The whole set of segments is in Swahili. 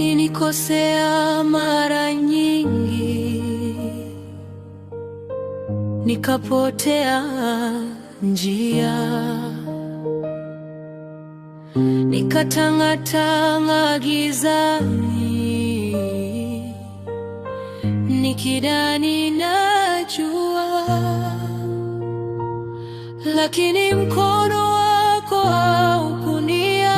Ulinikosea mara nyingi, nikapotea njia, nikatangatanga gizani, nikidhani najua, lakini mkono wako haukuniacha.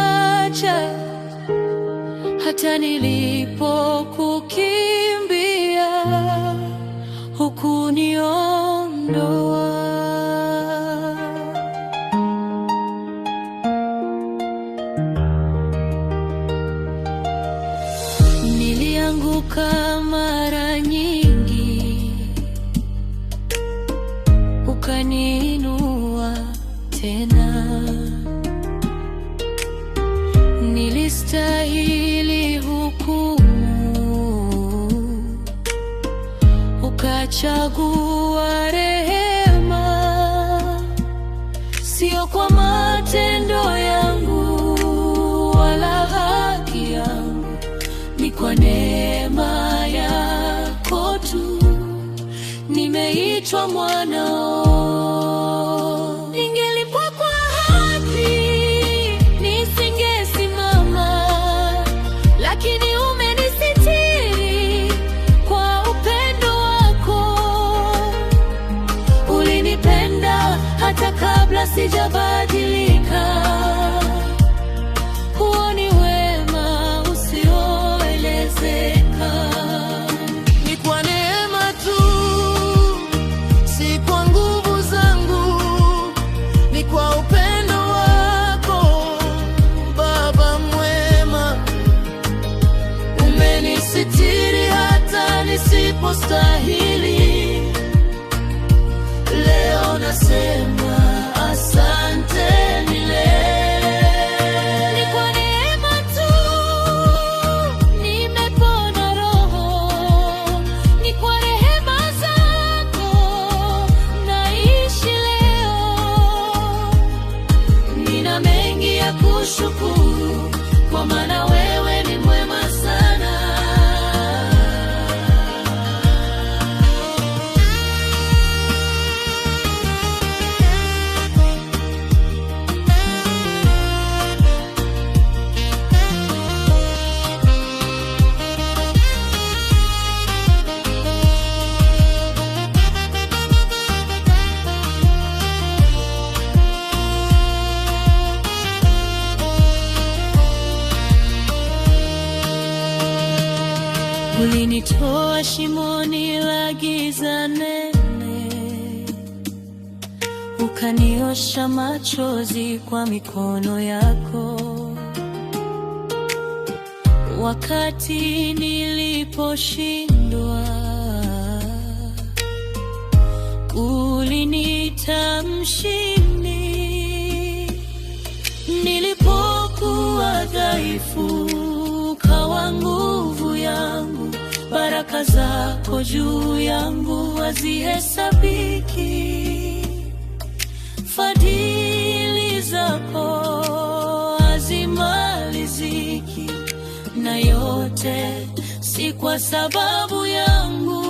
Hata nilipokukimbia hukuniondoa. Nilianguka mara nyingi, ukaniinua tena. Nilistahili hukumu, ukachagua rehema. Sio kwa matendo yangu wala haki yangu, ni kwa neema yako tu nimeitwa mwanao. Hata kabla sijabadilika, huo ni wema usioelezeka. Ni kwa neema tu, si kwa nguvu zangu, ni kwa upendo wako Baba mwema. Umenisitiri hata nisipostahili. Leo nasema asante milele. Ni kwa neema tu nimepona roho, ni kwa rehema zako naishi leo. Nina mengi ya kushukuru, kwa maana wewe ni mwema sana. Ulinitoa shimoni la giza nene, ukaniosha machozi kwa mikono yako. Wakati niliposhindwa, uliniita mshindi. Nilipokuwa dhaifu, ukawa nguvu yangu. Baraka zako juu yangu hazihesabiki. Fadhili zako hazimaliziki, na yote si kwa sababu yangu,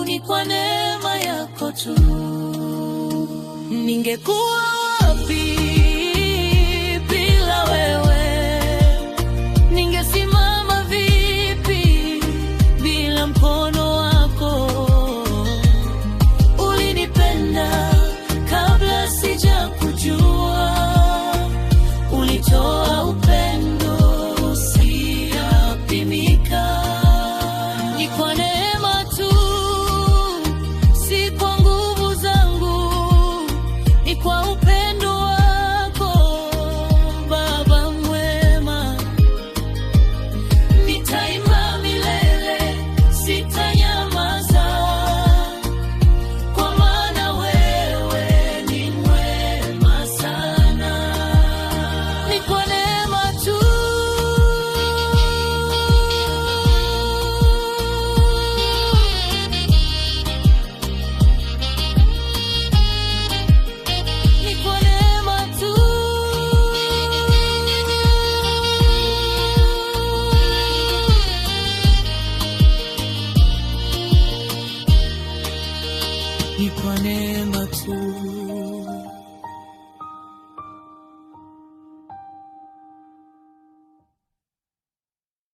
ni kwa neema yako tu. Ningekuwa wapi